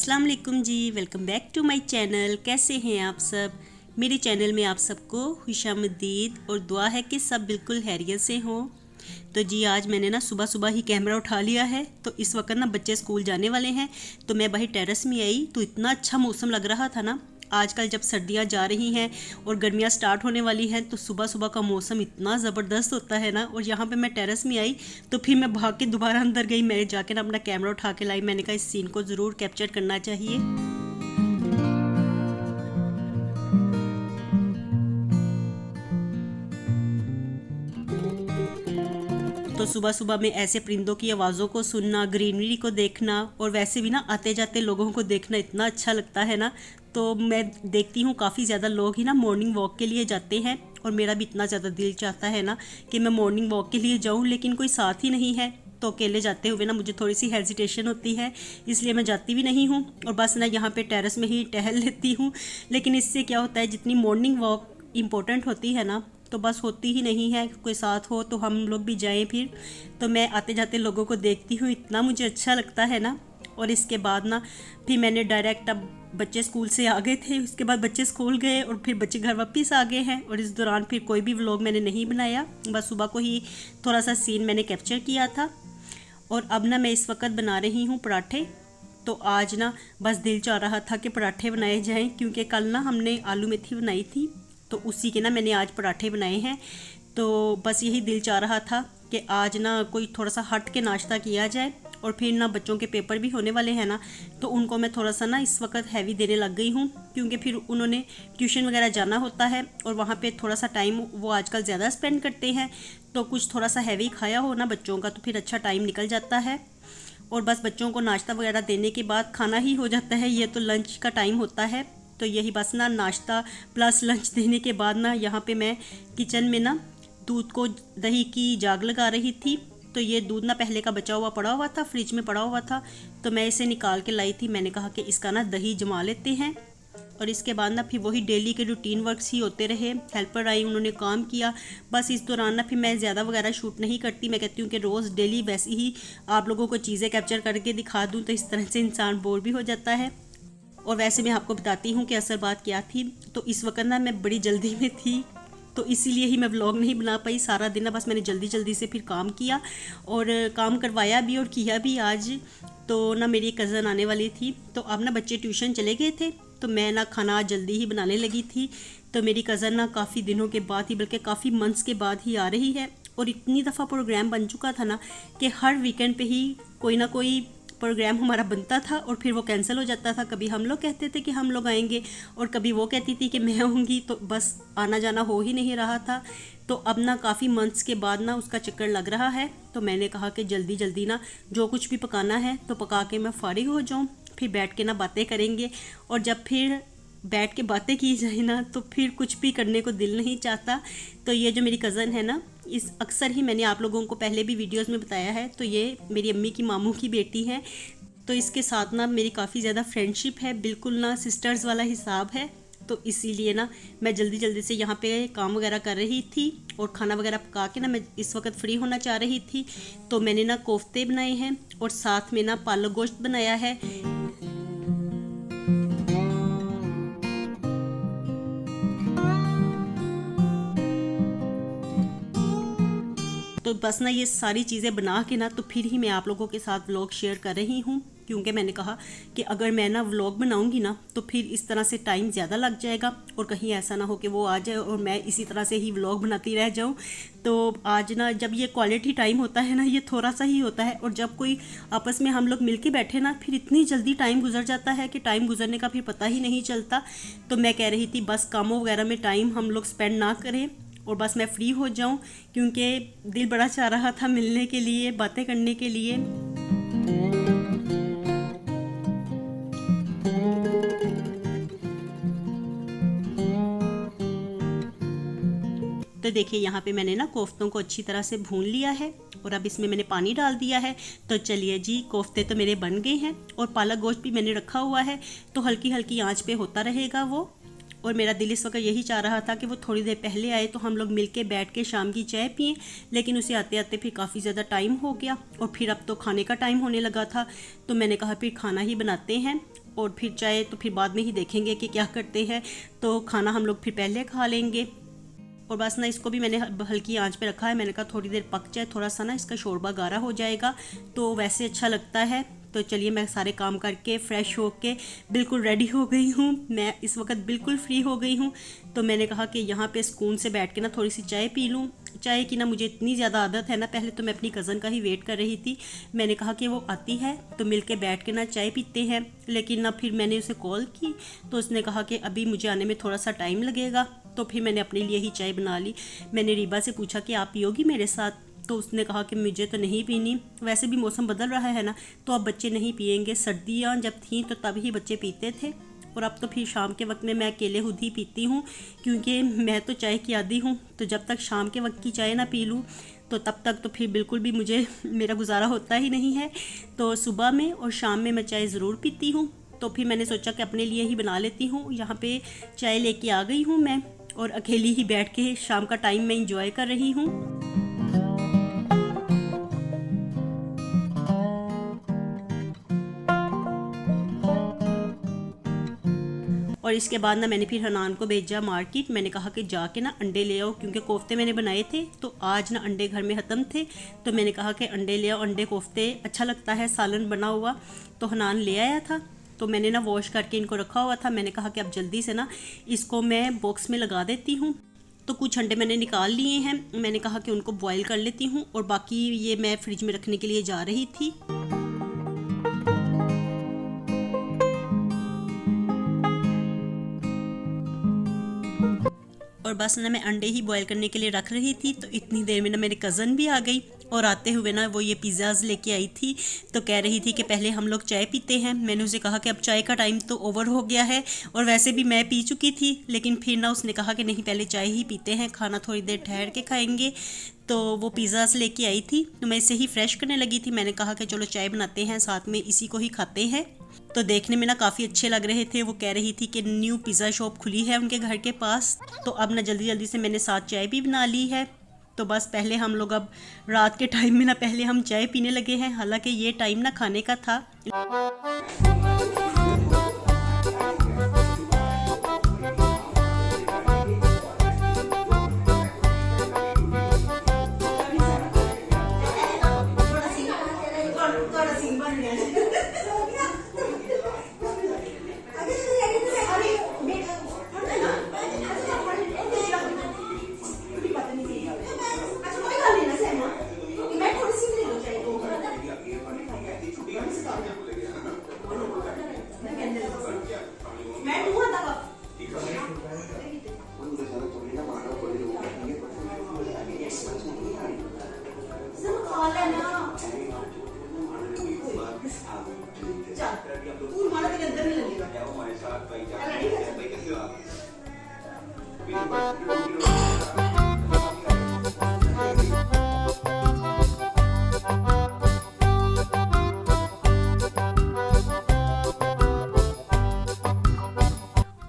अस्सलाम वालेकुम जी। Welcome back to my channel. कैसे हैं आप सब? मेरे चैनल में आप सबको खुशामदीद और दुआ है कि सब बिल्कुल खैरियत से हों। तो जी आज मैंने ना सुबह सुबह ही कैमरा उठा लिया है। तो इस वक्त ना बच्चे स्कूल जाने वाले हैं, तो मैं बाहर टेरेस में आई तो इतना अच्छा मौसम लग रहा था ना। आजकल जब सर्दियां जा रही हैं और गर्मियां स्टार्ट होने वाली हैं तो सुबह सुबह का मौसम इतना ज़बरदस्त होता है ना। और यहाँ पे मैं टेरेस में आई तो फिर मैं भाग के दोबारा अंदर गई, मैं जाके ना अपना कैमरा उठा के लाई। मैंने कहा इस सीन को ज़रूर कैप्चर करना चाहिए। तो सुबह सुबह में ऐसे परिंदों की आवाज़ों को सुनना, ग्रीनरी को देखना और वैसे भी ना आते जाते लोगों को देखना इतना अच्छा लगता है ना। तो मैं देखती हूँ काफ़ी ज़्यादा लोग ही ना मॉर्निंग वॉक के लिए जाते हैं और मेरा भी इतना ज़्यादा दिल चाहता है ना कि मैं मॉर्निंग वॉक के लिए जाऊँ, लेकिन कोई साथ ही नहीं है। तो अकेले जाते हुए ना मुझे थोड़ी सी हेजिटेशन होती है, इसलिए मैं जाती भी नहीं हूँ और बस ना यहाँ पे टेरेस में ही टहल लेती हूँ। लेकिन इससे क्या होता है, जितनी मॉर्निंग वॉक इम्पोर्टेंट होती है ना तो बस होती ही नहीं है। कोई साथ हो तो हम लोग भी जाएं फिर। तो मैं आते जाते लोगों को देखती हूँ, इतना मुझे अच्छा लगता है ना। और इसके बाद ना फिर मैंने डायरेक्ट, अब बच्चे स्कूल से आ गए थे, उसके बाद बच्चे स्कूल गए और फिर बच्चे घर वापस आ गए हैं। और इस दौरान फिर कोई भी व्लॉग मैंने नहीं बनाया, बस सुबह को ही थोड़ा सा सीन मैंने कैप्चर किया था। और अब ना मैं इस वक्त बना रही हूँ पराठे। तो आज ना बस दिल चाह रहा था कि पराठे बनाए जाएं, क्योंकि कल ना हमने आलू मेथी बनाई थी तो उसी के ना मैंने आज पराठे बनाए हैं। तो बस यही दिल चाह रहा था कि आज ना कोई थोड़ा सा हट के नाश्ता किया जाए। और फिर ना बच्चों के पेपर भी होने वाले हैं ना, तो उनको मैं थोड़ा सा ना इस वक्त हैवी देने लग गई हूँ, क्योंकि फिर उन्होंने ट्यूशन वगैरह जाना होता है और वहाँ पे थोड़ा सा टाइम वो आजकल ज़्यादा स्पेंड करते हैं। तो कुछ थोड़ा सा हैवी खाया हो ना बच्चों का तो फिर अच्छा टाइम निकल जाता है। और बस बच्चों को नाश्ता वगैरह देने के बाद खाना ही हो जाता है, ये तो लंच का टाइम होता है। तो यही बस ना नाश्ता प्लस लंच देने के बाद ना यहाँ पे मैं किचन में ना दूध को दही की जाग लगा रही थी। तो ये दूध ना पहले का बचा हुआ पड़ा हुआ था, फ्रिज में पड़ा हुआ था, तो मैं इसे निकाल के लाई थी। मैंने कहा कि इसका ना दही जमा लेते हैं। और इसके बाद ना फिर वही डेली के रूटीन वर्क्स ही होते रहे। हेल्पर आई, उन्होंने काम किया। बस इस दौरान ना फिर मैं ज़्यादा वगैरह शूट नहीं करती। मैं कहती हूँ कि रोज़ डेली वैसे ही आप लोगों को चीज़ें कैप्चर करके दिखा दूँ, तो इस तरह से इंसान बोर भी हो जाता है। और वैसे मैं आपको बताती हूँ कि असल बात क्या थी। तो इस वक्त ना मैं बड़ी जल्दी में थी, तो इसीलिए ही मैं व्लॉग नहीं बना पाई सारा दिन ना। बस मैंने जल्दी जल्दी से फिर काम किया और काम करवाया भी और किया भी आज। तो ना मेरी कज़न आने वाली थी, तो अब ना बच्चे ट्यूशन चले गए थे तो मैं ना खाना जल्दी ही बनाने लगी थी। तो मेरी कज़न ना काफ़ी दिनों के बाद ही, बल्कि काफ़ी मंथ्स के बाद ही आ रही है। और इतनी दफ़ा प्रोग्राम बन चुका था ना कि हर वीकेंड पे ही कोई ना कोई प्रोग्राम हमारा बनता था और फिर वो कैंसिल हो जाता था। कभी हम लोग कहते थे कि हम लोग आएंगे और कभी वो कहती थी कि मैं आऊँगी, तो बस आना जाना हो ही नहीं रहा था। तो अब ना काफ़ी मंथ्स के बाद ना उसका चक्कर लग रहा है। तो मैंने कहा कि जल्दी जल्दी ना जो कुछ भी पकाना है तो पका के मैं फारिग हो जाऊँ, फिर बैठ के ना बातें करेंगे। और जब फिर बैठ के बातें की जाए ना तो फिर कुछ भी करने को दिल नहीं चाहता। तो ये जो मेरी कज़न है ना, इस अक्सर ही मैंने आप लोगों को पहले भी वीडियोस में बताया है, तो ये मेरी अम्मी की मामू की बेटी है। तो इसके साथ ना मेरी काफ़ी ज़्यादा फ्रेंडशिप है, बिल्कुल ना सिस्टर्स वाला हिसाब है। तो इसीलिए ना मैं जल्दी जल्दी से यहाँ पे काम वगैरह कर रही थी और खाना वगैरह पका के ना मैं इस वक्त फ्री होना चाह रही थी। तो मैंने ना कोफ्ते बनाए हैं और साथ में ना पालक गोश्त बनाया है। तो बस ना ये सारी चीज़ें बना के ना तो फिर ही मैं आप लोगों के साथ व्लॉग शेयर कर रही हूँ, क्योंकि मैंने कहा कि अगर मैं ना व्लॉग बनाऊँगी ना तो फिर इस तरह से टाइम ज़्यादा लग जाएगा और कहीं ऐसा ना हो कि वो आ जाए और मैं इसी तरह से ही व्लॉग बनाती रह जाऊँ। तो आज ना जब ये क्वालिटी टाइम होता है ना, ये थोड़ा सा ही होता है। और जब कोई आपस में हम लोग मिल के बैठे ना, फिर इतनी जल्दी टाइम गुजर जाता है कि टाइम गुजरने का फिर पता ही नहीं चलता। तो मैं कह रही थी बस कामों वगैरह में टाइम हम लोग स्पेंड ना करें और बस मैं फ्री हो जाऊं, क्योंकि दिल बड़ा चाह रहा था मिलने के लिए, बातें करने के लिए। तो देखिए यहाँ पे मैंने ना कोफ्तों को अच्छी तरह से भून लिया है और अब इसमें मैंने पानी डाल दिया है। तो चलिए जी, कोफ्ते तो मेरे बन गए हैं और पालक गोश्त भी मैंने रखा हुआ है, तो हल्की हल्की आंच पे होता रहेगा वो। और मेरा दिल इस वक्त यही चाह रहा था कि वो थोड़ी देर पहले आए तो हम लोग मिल के बैठ के शाम की चाय पिएं, लेकिन उसे आते आते फिर काफ़ी ज़्यादा टाइम हो गया और फिर अब तो खाने का टाइम होने लगा था। तो मैंने कहा फिर खाना ही बनाते हैं। और फिर चाय तो फिर बाद में ही देखेंगे कि क्या करते हैं। तो खाना हम लोग फिर पहले खा लेंगे। और बस ना इसको भी मैंने हल्की आंच पे रखा है। मैंने कहा थोड़ी देर पक जाए, थोड़ा सा ना इसका शोरबा गाढ़ा हो जाएगा तो वैसे अच्छा लगता है। तो चलिए मैं सारे काम करके फ़्रेश होके बिल्कुल रेडी हो गई हूँ। मैं इस वक्त बिल्कुल फ्री हो गई हूँ। तो मैंने कहा कि यहाँ पे सुकून से बैठ के ना थोड़ी सी चाय पी लूँ। चाय की ना मुझे इतनी ज़्यादा आदत है ना, पहले तो मैं अपनी कज़न का ही वेट कर रही थी। मैंने कहा कि वो आती है तो मिल के बैठ के ना चाय पीते हैं, लेकिन ना फिर मैंने उसे कॉल की तो उसने कहा कि अभी मुझे आने में थोड़ा सा टाइम लगेगा। तो फिर मैंने अपने लिए ही चाय बना ली। मैंने रीबा से पूछा कि आप पियोगी मेरे साथ, तो उसने कहा कि मुझे तो नहीं पीनी, वैसे भी मौसम बदल रहा है ना तो अब बच्चे नहीं पिएंगे। सर्दियाँ जब थीं तो तब ही बच्चे पीते थे, और अब तो फिर शाम के वक्त में मैं अकेले खुद ही पीती हूँ, क्योंकि मैं तो चाय की आदी हूँ। तो जब तक शाम के वक्त की चाय ना पी लूँ तो तब तक तो फिर बिल्कुल भी मुझे मेरा गुजारा होता ही नहीं है। तो सुबह में और शाम में मैं चाय ज़रूर पीती हूँ। तो फिर मैंने सोचा कि अपने लिए ही बना लेती हूँ। यहाँ पे चाय लेके आ गई हूँ मैं, और अकेली ही बैठ के शाम का टाइम मैं इंजॉय कर रही हूँ। और इसके बाद ना मैंने फिर हनान को भेजा मार्केट। मैंने कहा कि जाके ना अंडे ले आओ, क्योंकि कोफ्ते मैंने बनाए थे तो आज ना अंडे घर में ख़त्म थे। तो मैंने कहा कि अंडे ले आओ, अंडे कोफ्ते अच्छा लगता है सालन बना हुआ। तो हनान ले आया था। तो मैंने ना वॉश करके इनको रखा हुआ था। मैंने कहा कि अब जल्दी से ना इसको मैं बॉक्स में लगा देती हूँ। तो कुछ अंडे मैंने निकाल लिए हैं। मैंने कहा कि उनको बॉईल कर लेती हूँ, और बाकी ये मैं फ्रिज में रखने के लिए जा रही थी। और बस ना मैं अंडे ही बॉईल करने के लिए रख रही थी। तो इतनी देर में ना मेरी कज़न भी आ गई, और आते हुए ना वो ये पिज़्ज़ाज़ लेके आई थी। तो कह रही थी कि पहले हम लोग चाय पीते हैं। मैंने उसे कहा कि अब चाय का टाइम तो ओवर हो गया है, और वैसे भी मैं पी चुकी थी। लेकिन फिर ना उसने कहा कि नहीं, पहले चाय ही पीते हैं, खाना थोड़ी देर ठहर के खाएंगे। तो वो पिज़्ज़ाज़ लेके आई थी, तो मैं इसे ही फ्रेश करने लगी थी। मैंने कहा कि चलो चाय बनाते हैं, साथ में इसी को ही खाते हैं। तो देखने में ना काफ़ी अच्छे लग रहे थे। वो कह रही थी कि न्यू पिज़्ज़ा शॉप खुली है उनके घर के पास। तो अब ना जल्दी जल्दी से मैंने साथ चाय भी बना ली है। तो बस पहले हम लोग अब रात के टाइम में ना पहले हम चाय पीने लगे हैं, हालांकि ये टाइम ना खाने का था।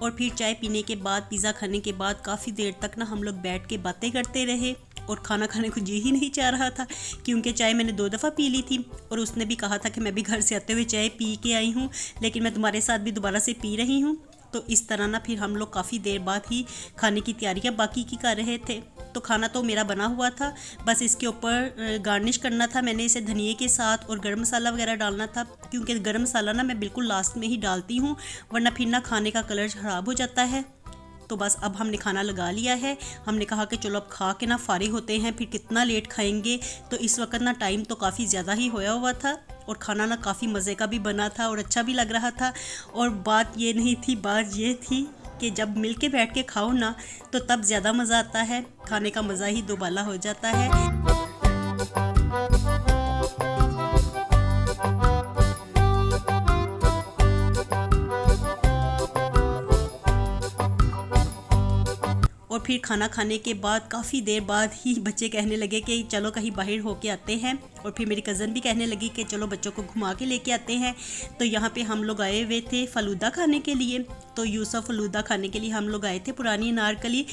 और फिर चाय पीने के बाद, पिज़्ज़ा खाने के बाद काफ़ी देर तक ना हम लोग बैठ के बातें करते रहे, और खाना खाने को जी ही नहीं चाह रहा था, क्योंकि चाय मैंने 2 दफ़ा पी ली थी। और उसने भी कहा था कि मैं भी घर से आते हुए चाय पी के आई हूँ, लेकिन मैं तुम्हारे साथ भी दोबारा से पी रही हूँ। तो इस तरह ना फिर हम लोग काफ़ी देर बाद ही खाने की तैयारियाँ बाकी की कर रहे थे। तो खाना तो मेरा बना हुआ था, बस इसके ऊपर गार्निश करना था मैंने इसे धनिए के साथ, और गरम मसाला वगैरह डालना था, क्योंकि गरम मसाला ना मैं बिल्कुल लास्ट में ही डालती हूँ, वरना फिर ना खाने का कलर ख़राब हो जाता है। तो बस अब हमने खाना लगा लिया है। हमने कहा कि चलो अब खा के ना फारिग होते हैं, फिर कितना लेट खाएंगे। तो इस वक्त ना टाइम तो काफ़ी ज़्यादा ही होया हुआ था, और खाना ना काफ़ी मज़े का भी बना था और अच्छा भी लग रहा था। और बात ये नहीं थी, बात ये थी कि जब मिल के बैठ के खाओ ना तो तब ज़्यादा मज़ा आता है, खाने का मज़ा ही दोबाला हो जाता है। और फिर खाना खाने के बाद काफ़ी देर बाद ही बच्चे कहने लगे कि चलो कहीं बाहर होके आते हैं, और फिर मेरी कज़न भी कहने लगी कि चलो बच्चों को घुमा के लेके आते हैं। तो यहाँ पे हम लोग आए हुए थे फ़लूदा खाने के लिए। तो यूसुफ फ़लूदा खाने के लिए हम लोग आए थे पुरानी अनारकली।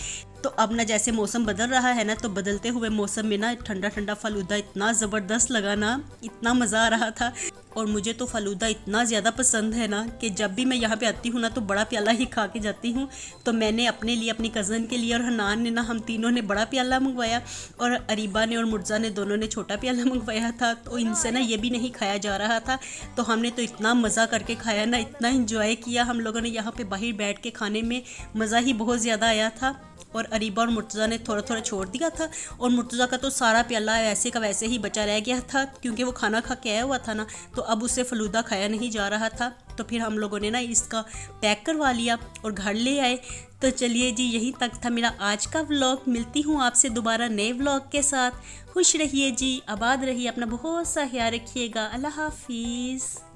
तो अब ना जैसे मौसम बदल रहा है ना, तो बदलते हुए मौसम में ना ठंडा ठंडा फ़लूदा इतना ज़बरदस्त लगा ना, इतना मज़ा आ रहा था। और मुझे तो फ़लूदा इतना ज़्यादा पसंद है ना कि जब भी मैं यहाँ पे आती हूँ ना तो बड़ा प्याला ही खा के जाती हूँ। तो मैंने अपने लिए, अपनी कज़न के लिए और हनान ने ना, हम तीनों ने बड़ा प्याला मंगवाया और अरीबा ने और मुर्जा ने दोनों ने छोटा प्याला मंगवाया था। तो इनसे ना ये भी नहीं खाया जा रहा था। तो हमने तो इतना मज़ा करके खाया ना, इतना इंजॉय किया हम लोगों ने यहाँ पे बाहर बैठ के खाने में, मज़ा ही बहुत ज़्यादा आया था। और अरीबा और मुर्तज़ा ने थोड़ा थोड़ा छोड़ दिया था और मुर्तज़ा का तो सारा प्याला वैसे का वैसे ही बचा रह गया था, क्योंकि वो खाना खा के आया हुआ था ना, तो अब उससे फ़लूदा खाया नहीं जा रहा था। तो फिर हम लोगों ने ना इसका पैक करवा लिया और घर ले आए। तो चलिए जी, यहीं तक था मेरा आज का व्लॉग। मिलती हूँ आपसे दोबारा नए व्लॉग के साथ। खुश रहिए जी, आबाद रहिए, अपना बहुत सा ख्याल रखिएगा। अल्लाह हाफिज़।